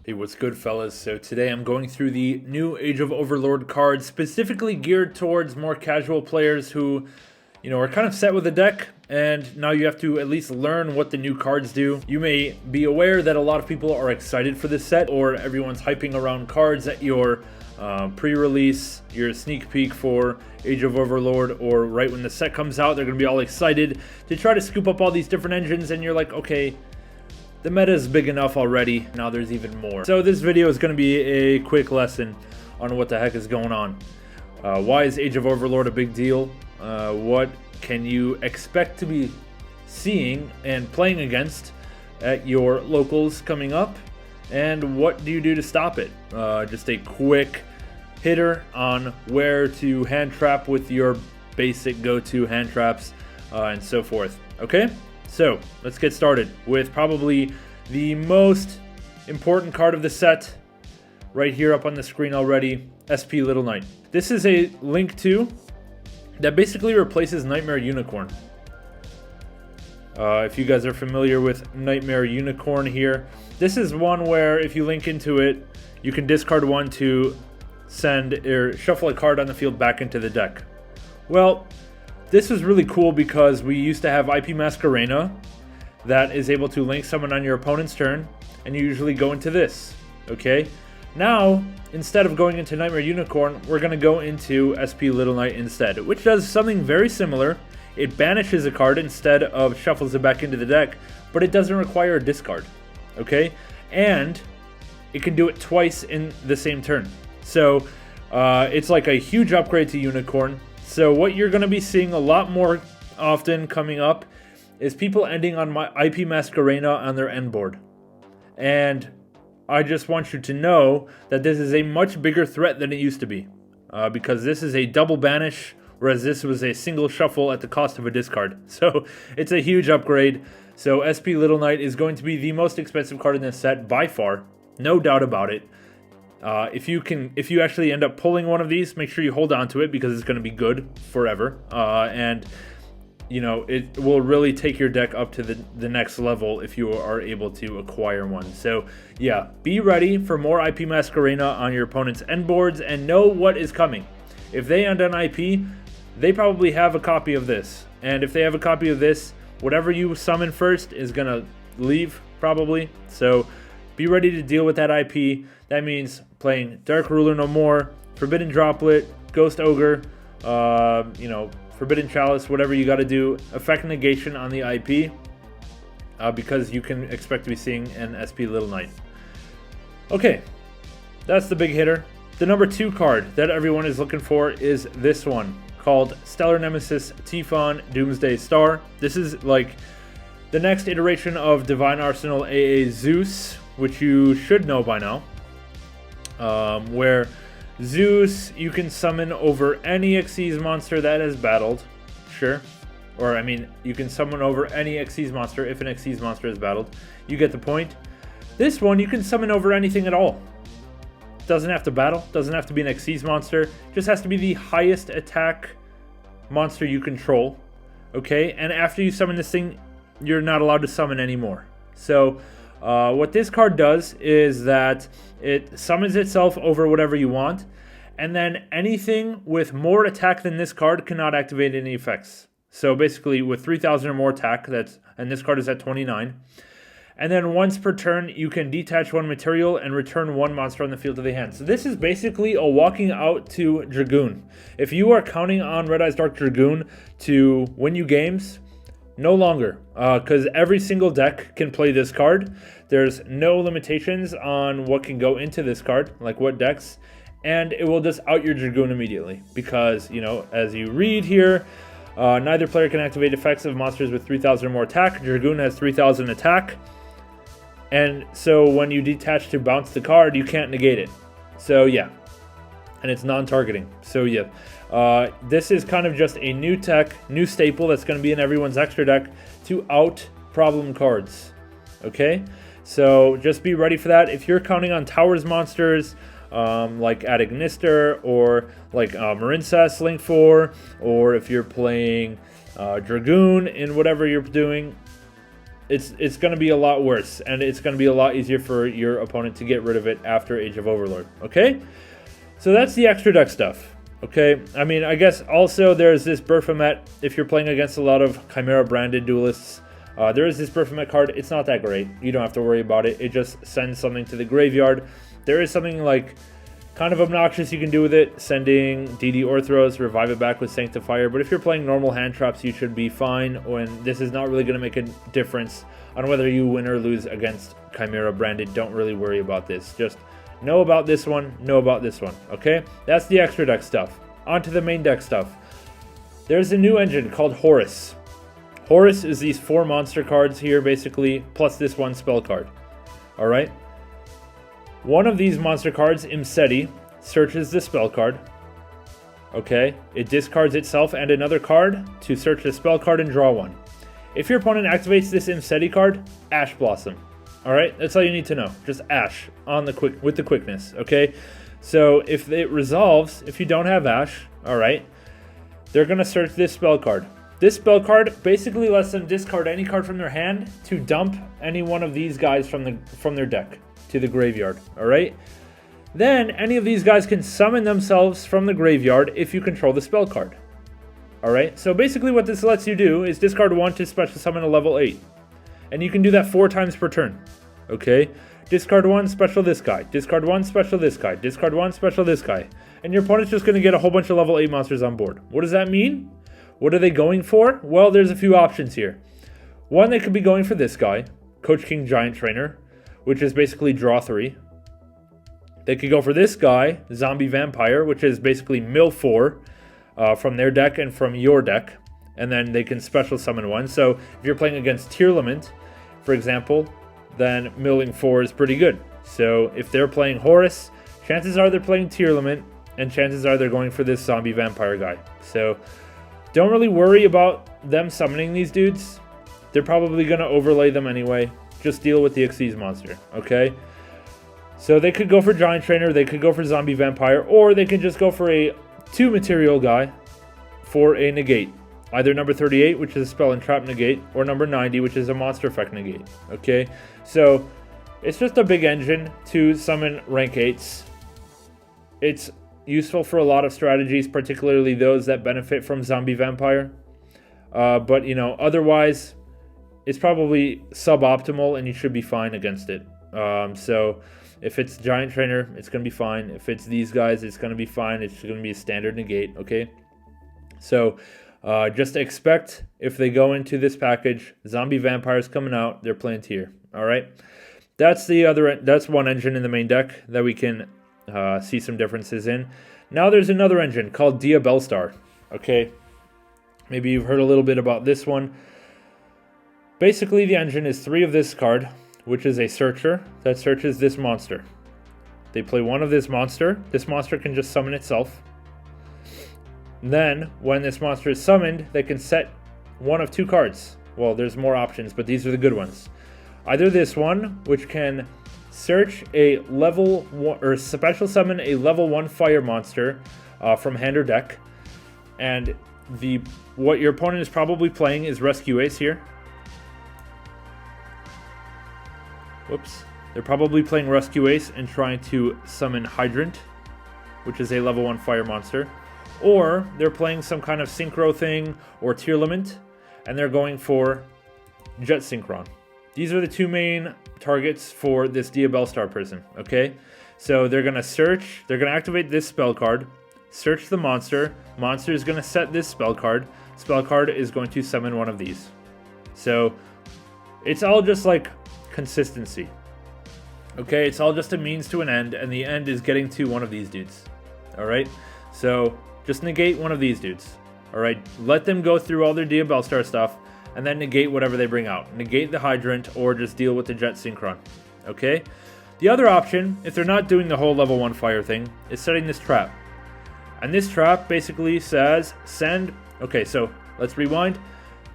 Hey, what's good, fellas? So today I'm going through the new Age of Overlord cards, specifically geared towards more casual players who, are kind of set with a deck, and now you have to at least learn what the new cards do. You may be aware that a lot of people are excited for this set, or everyone's hyping around cards at your pre-release, your sneak peek for Age of Overlord, or right when the set comes out, they're going to be all excited to try to scoop up all these different engines, and you're like, okay, the meta is big enough already, now there's even more. So this video is going to be a quick lesson on what the heck is going on. Why is Age of Overlord a big deal? What can you expect to be seeing and playing against at your locals coming up? And what do you do to stop it? Just a quick hitter on where to hand trap with your basic go-to hand traps and so forth. Okay? So, let's get started with probably the most important card of the set, right here up on the screen already, SP Little Knight. This is a Link 2 that basically replaces Nightmare Unicorn. If you guys are familiar with Nightmare Unicorn here, this is one where if you link into it, you can discard one to send or shuffle a card on the field back into the deck. Well, this is really cool because we used to have IP Masquerena that is able to link someone on your opponent's turn, and you usually go into this, okay? Now, instead of going into Nightmare Unicorn, we're going to go into SP Little Knight instead, which does something very similar. It banishes a card instead of shuffles it back into the deck, but it doesn't require a discard, okay? And it can do it twice in the same turn. So, it's like a huge upgrade to Unicorn. So what you're going to be seeing a lot more often coming up is people ending on my IP Masquerena on their end board. And I just want you to know that this is a much bigger threat than it used to be. Because this is a double banish, whereas this was a single shuffle at the cost of a discard. So it's a huge upgrade. So SP Little Knight is going to be the most expensive card in this set by far. No doubt about it. If you actually end up pulling one of these, make sure you hold on to it because it's going to be good forever. And it will really take your deck up to the next level if you are able to acquire one. So yeah, be ready for more IP Masquerena on your opponent's end boards and know what is coming. If they end on IP, they probably have a copy of this. And if they have a copy of this, whatever you summon first is going to leave probably. So be ready to deal with that IP. That means playing Dark Ruler no more, Forbidden Droplet, Ghost Ogre, Forbidden Chalice, whatever you got to do. Effect negation on the IP, because you can expect to be seeing an SP Little Knight. Okay, that's the big hitter. The number 2 card that everyone is looking for is this one, called Stellar Nemesis Tifon Doomsday Star. This is like the next iteration of Divine Arsenal AA Zeus, which you should know by now. Where Zeus, you can summon over any Xyz monster that has battled. Sure. Or, you can summon over any Xyz monster if an Xyz monster has battled. You get the point. This one, you can summon over anything at all. Doesn't have to battle. Doesn't have to be an Xyz monster. Just has to be the highest attack monster you control. Okay? And after you summon this thing, you're not allowed to summon anymore. So what this card does is that it summons itself over whatever you want, and then anything with more attack than this card cannot activate any effects. So basically with 3,000 or more attack, and this card is at 29, and then once per turn you can detach one material and return one monster on the field to the hand. So this is basically a walking out to Dragoon. If you are counting on Red Eyes Dark Dragoon to win you games, no longer, because every single deck can play this card. There's no limitations on what can go into this card, like what decks, and it will just out your Dragoon immediately. Because, as you read here, neither player can activate effects of monsters with 3,000 or more attack. Dragoon has 3,000 attack, and so when you detach to bounce the card, you can't negate it. So yeah, and it's non-targeting. So yeah. This is kind of just a new tech, new staple that's going to be in everyone's extra deck to out problem cards. Okay? So just be ready for that. If you're counting on Towers monsters, like Adagnister, or like Marincess Link 4, or if you're playing Dragoon in whatever you're doing, it's going to be a lot worse, and it's going to be a lot easier for your opponent to get rid of it after Age of Overlord, okay? So that's the extra deck stuff, okay? I mean, I guess also there's this Baphomet. If you're playing against a lot of Chimera-branded duelists, there is this Baphomet card. It's not that great. You don't have to worry about it. It just sends something to the graveyard. There is something like kind of obnoxious you can do with it, sending DD Orthros, revive it back with Sanctifier. But if you're playing normal hand traps, you should be fine. And this is not really going to make a difference on whether you win or lose against Chimera branded. Don't really worry about this. Just know about this one, know about this one. Okay, that's the extra deck stuff. On to the main deck stuff. There's a new engine called Horus. Horus is these 4 monster cards here, basically, plus this 1 spell card. All right. One of these monster cards, Imseti, searches the spell card. Okay, it discards itself and another card to search the spell card and draw 1. If your opponent activates this Imseti card, Ash Blossom. All right, that's all you need to know. Just Ash on the with the quickness. Okay, so if it resolves, if you don't have Ash, all right, they're gonna search this spell card. This spell card basically lets them discard any card from their hand to dump any one of these guys from their deck to the graveyard, all right? Then any of these guys can summon themselves from the graveyard if you control the spell card, all right? So basically what this lets you do is discard 1 to special summon a level 8, and you can do that 4 times per turn, okay? Discard 1, special this guy, discard 1, special this guy, discard 1, special this guy, and your opponent's just going to get a whole bunch of level 8 monsters on board. What does that mean? What are they going for? Well, there's a few options here. One, they could be going for this guy, Coach King Giant Trainer, which is basically draw 3. They could go for this guy, Zombie Vampire, which is basically mill 4 from their deck and from your deck. And then they can special summon 1. So if you're playing against Tearlament, for example, then milling 4 is pretty good. So if they're playing Horus, chances are they're playing Tearlament, and chances are they're going for this Zombie Vampire guy. So don't really worry about them summoning these dudes. They're probably going to overlay them anyway. Just deal with the Xyz monster, okay? So they could go for Giant Trainer, they could go for Zombie Vampire, or they can just go for a 2 material guy for a negate. Either number 38, which is a spell and trap negate, or number 90, which is a monster effect negate, okay? So it's just a big engine to summon rank 8s. It's useful for a lot of strategies, particularly those that benefit from Zombie Vampire. But, you know, otherwise, it's probably suboptimal and you should be fine against it. So if it's Giant Trainer, it's going to be fine. If it's these guys, it's going to be fine. It's going to be a standard negate, okay? So just expect if they go into this package, Zombie Vampires coming out, they're playing tier, all right? That's one engine in the main deck that we can see some differences in. Now there's another engine called Diab Belstar, okay? Maybe you've heard a little bit about this one. Basically, the engine is 3 of this card, which is a searcher that searches this monster. They play 1 of this monster. This monster can just summon itself. Then, when this monster is summoned, they can set 1 of 2 cards. Well, there's more options, but these are the good ones. Either this one, which can search a level 1, or special summon a level 1 fire monster from hand or deck. And what your opponent is probably playing is Rescue Ace here. Whoops. They're probably playing Rescue Ace and trying to summon Hydrant, which is a level 1 fire monster. Or they're playing some kind of Synchro thing or Tearlament, and they're going for Jet Synchron. These are the 2 main targets for this Diab Belstar person, okay? So they're going to search, they're going to activate this spell card, search the monster, monster is going to set this spell card is going to summon 1 of these. So it's all just like consistency. Okay, it's all just a means to an end, and the end is getting to 1 of these dudes. Alright? So just negate 1 of these dudes. Alright? Let them go through all their Diab Belstar stuff, and then negate whatever they bring out. Negate the Hydrant, or just deal with the Jet Synchron. Okay? The other option, if they're not doing the whole level 1 fire thing, is setting this trap. And this trap basically says, send... Okay, so let's rewind.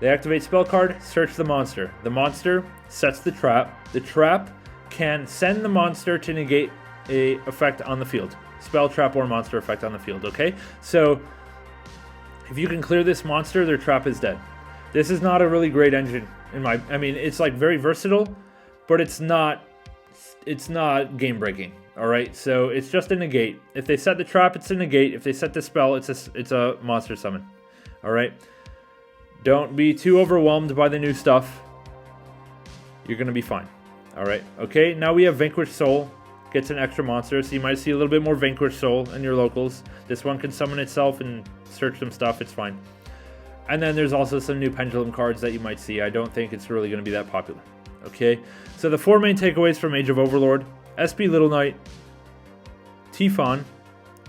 They activate spell card, search the monster. The monster sets the trap. The trap can send the monster to negate a effect on the field. Spell, trap, or monster effect on the field, okay? So if you can clear this monster, their trap is dead. This is not a really great engine I mean, it's like very versatile, but it's not game breaking. All right, so it's just a negate. If they set the trap, it's a negate. If they set the spell, it's a monster summon. All right, don't be too overwhelmed by the new stuff. You're gonna be fine. All right, okay. Now we have Vanquished Soul. Gets an extra monster, so you might see a little bit more Vanquished Soul in your locals. This one can summon itself and search some stuff. It's fine. And then there's also some new Pendulum cards that you might see. I don't think it's really going to be that popular. Okay, so the 4 main takeaways from Age of Overlord: SP Little Knight, Tifon,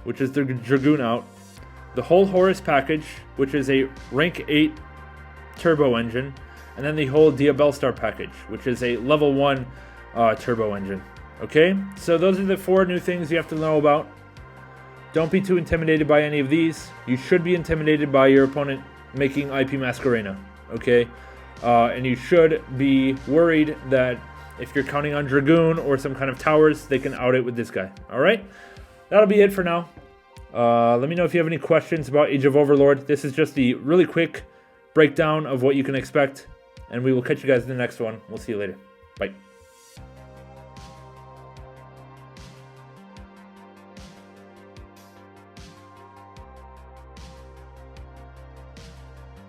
which is the Dragoon out, the whole Horus package, which is a rank 8 turbo engine, and then the whole Diab Belstar package, which is a level 1 turbo engine. Okay, so those are the 4 new things you have to know about. Don't be too intimidated by any of these. You should be intimidated by your opponent making IP Masquerena, okay? And you should be worried that if you're counting on Dragoon or some kind of towers, they can out it with this guy, all right? That'll be it for now. Let me know if you have any questions about Age of Overlord. This is just the really quick breakdown of what you can expect, and we will catch you guys in the next one. We'll see you later. Bye.